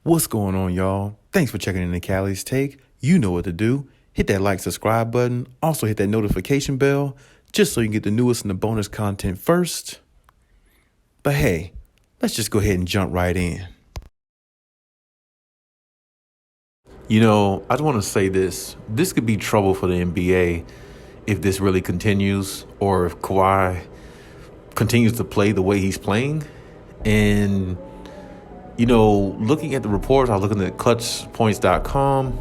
What's going on, y'all? Thanks for checking in the Khaliis Take. You know what to do. Hit that like, subscribe button. Also hit that notification bell just so you can get the newest and the bonus content first. But hey, let's just go ahead and jump right in. You know, I just want to say this. This could be trouble for the NBA if this really continues, or if Kawhi continues to play the way he's playing. And you know, looking at the reports, I was looking at clutchpoints.com,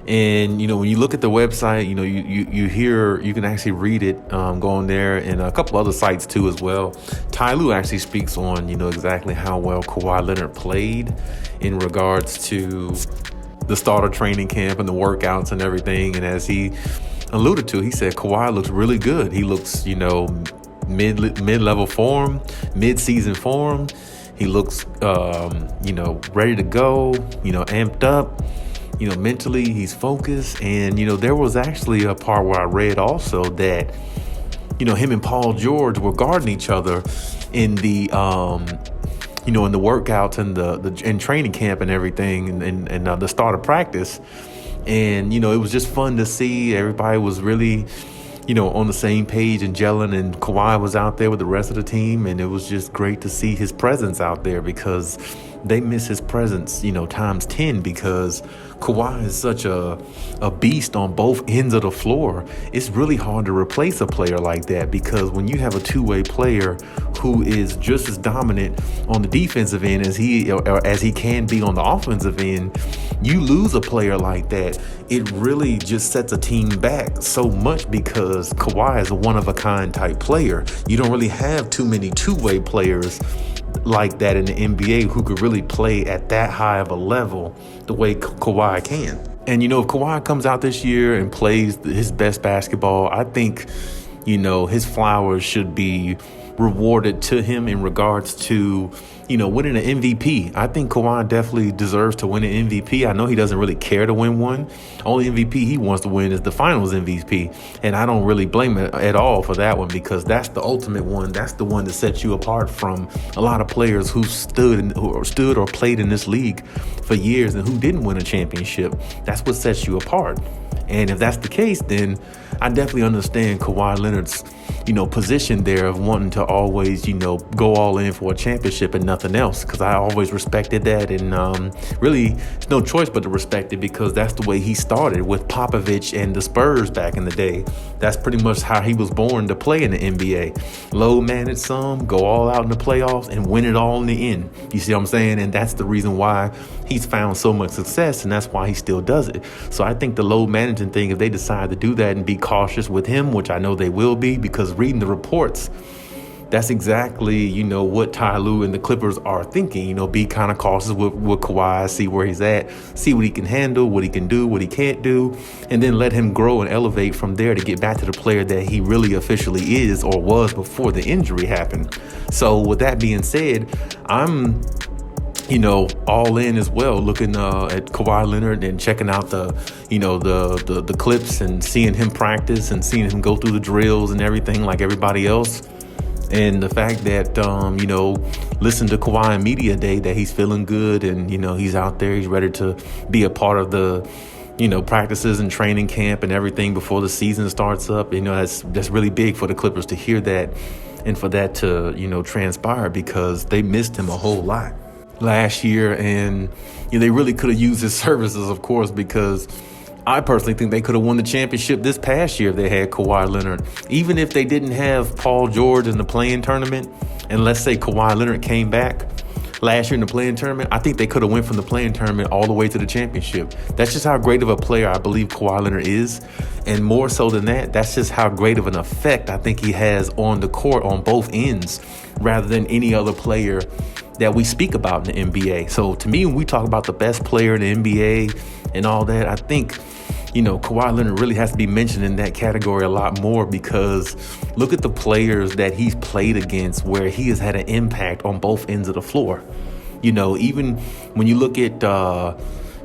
and, you know, when you look at the website, you know, you can actually read it, go on there, and a couple other sites too as well. Ty Lue actually speaks on, you know, exactly how well Kawhi Leonard played in regards to the start of training camp and the workouts and everything. And as he alluded to, he said Kawhi looks really good. He looks, you know, mid-level form, mid-season form. He looks, you know, ready to go, you know, amped up, you know, mentally he's focused. And, you know, there was actually a part where I read also that, you know, him and Paul George were guarding each other in the, you know, in the workouts and in training camp and everything, and the start of practice. And, you know, it was just fun to see. Everybody was really, you know, on the same page and gelling, and Kawhi was out there with the rest of the team, and it was just great to see his presence out there, because they miss his presence, you know, times 10, because Kawhi is such a beast on both ends of the floor. It's really hard to replace a player like that, because when you have a two-way player who is just as dominant on the defensive end as he can be on the offensive end, you lose a player like that, it really just sets a team back so much, because Kawhi is a one-of-a-kind type player. You don't really have too many two-way players like that in the NBA who could really play at that high of a level the way Kawhi can. And, you know, if Kawhi comes out this year and plays his best basketball, I think, you know, his flowers should be rewarded to him in regards to, you know, winning an MVP. I think Kawhi definitely deserves to win an MVP. I know he doesn't really care to win one. Only MVP he wants to win is the Finals MVP. And I don't really blame him at all for that one, because that's the ultimate one. That's the one that sets you apart from a lot of players who stood or played in this league for years and who didn't win a championship. That's what sets you apart. And if that's the case, then I definitely understand Kawhi Leonard's, you know, position there of wanting to always, you know, go all in for a championship and nothing else, because I always respected that. And really, it's no choice but to respect it, because that's the way he started with Popovich and the Spurs back in the day. That's pretty much how he was born to play in the NBA. Low manage some, go all out in the playoffs, and win it all in the end. You see what I'm saying? And that's the reason why he's found so much success, and that's why he still does it. So I think the low managing thing, if they decide to do that and be cautious with him, which I know they will be, because reading the reports, that's exactly, you know, what Ty Lue and the Clippers are thinking. You know, be kind of cautious with Kawhi, see where he's at, see what he can handle, what he can do, what he can't do, and then let him grow and elevate from there to get back to the player that he really officially is or was before the injury happened. So with that being said, I'm, you know, all in as well, looking at Kawhi Leonard and checking out the clips and seeing him practice and seeing him go through the drills and everything like everybody else. And the fact that, you know, listen to Kawhi in media day that he's feeling good, and, you know, he's out there, he's ready to be a part of the, you know, practices and training camp and everything before the season starts up. You know, that's really big for the Clippers to hear that, and for that to, you know, transpire, because they missed him a whole lot last year. And, you know, they really could have used his services, of course, because I personally think they could have won the championship this past year if they had Kawhi Leonard. Even if they didn't have Paul George in the play-in tournament, and let's say Kawhi Leonard came back last year in the play-in tournament, I think they could have went from the play-in tournament all the way to the championship. That's just how great of a player I believe Kawhi Leonard is. And more so than that, that's just how great of an effect I think he has on the court on both ends, rather than any other player that we speak about in the NBA. So to me, when we talk about the best player in the NBA and all that, I think, you know, Kawhi Leonard really has to be mentioned in that category a lot more, because look at the players that he's played against where he has had an impact on both ends of the floor. You know, even when you look at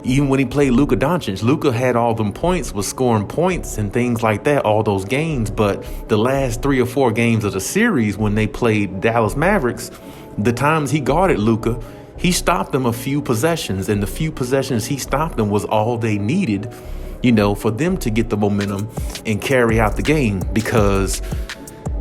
even when he played Luka Doncic, Luka had all them points, was scoring points and things like that, all those games. But the last 3 or 4 games of the series when they played Dallas Mavericks, the times he guarded Luka, He stopped them a few possessions, and the few possessions he stopped them was all they needed, for them to get the momentum and carry out the game. Because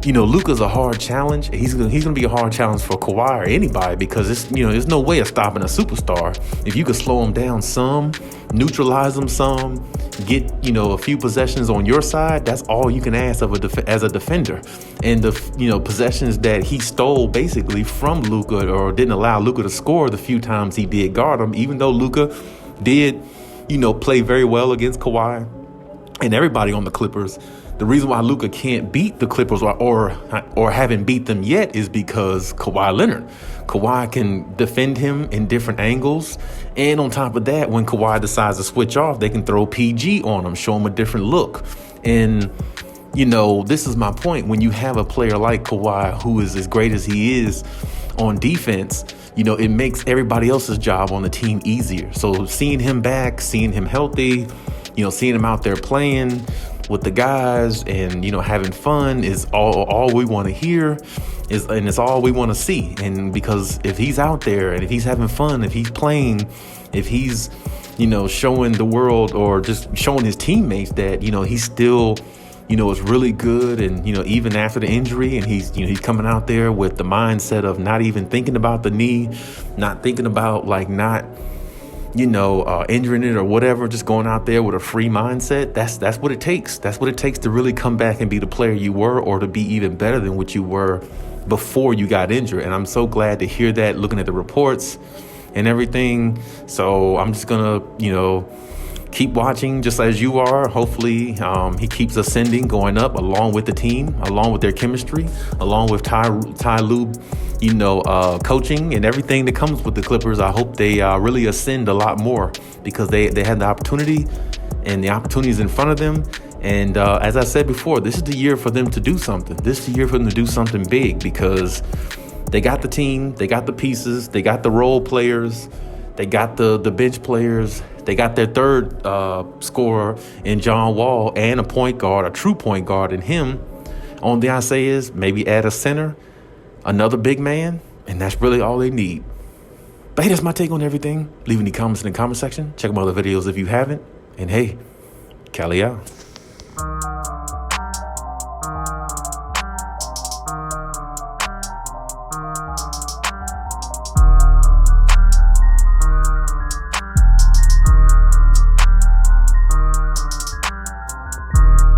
Luka's a hard challenge. He's gonna be a hard challenge for Kawhi or anybody, because it's there's no way of stopping a superstar. If you could slow him down some, neutralize him some, get a few possessions on your side, that's all you can ask of as a defender. And the possessions that he stole basically from Luka, or didn't allow Luka to score the few times he did guard him, even though Luka did play very well against Kawhi and everybody on the Clippers. The reason why Luka can't beat the Clippers or haven't beat them yet is because Kawhi Leonard. Kawhi can defend him in different angles. And on top of that, when Kawhi decides to switch off, they can throw PG on him, show him a different look. And, this is my point. When you have a player like Kawhi, who is as great as he is on defense, it makes everybody else's job on the team easier. So seeing him back, seeing him healthy, seeing him out there playing with the guys and having fun is all we want to hear, and it's all we want to see. And because if he's out there and if he's having fun, if he's playing, if he's showing the world or just showing his teammates that he's still is really good, and even after the injury, and he's coming out there with the mindset of not even thinking about the knee, not thinking about not injuring it or whatever, just going out there with a free mindset. That's what it takes. That's what it takes to really come back and be the player you were, or to be even better than what you were before you got injured. And I'm so glad to hear that, looking at the reports and everything. So I'm just gonna, keep watching just as you are. Hopefully he keeps ascending, going up along with the team, along with their chemistry, along with Ty Lue, coaching and everything that comes with the Clippers. I hope they really ascend a lot more, because they had the opportunity, and the opportunity is in front of them. And as I said before, this is the year for them to do something. This is the year for them to do something big, because they got the team, they got the pieces, they got the role players, they got the bench players, they got their third scorer in John Wall, and a point guard, a true point guard in him. Only thing I say is maybe add a center, another big man, and that's really all they need. But hey, that's my take on everything. Leave any comments in the comment section. Check my other videos if you haven't. And hey, Khaliis out.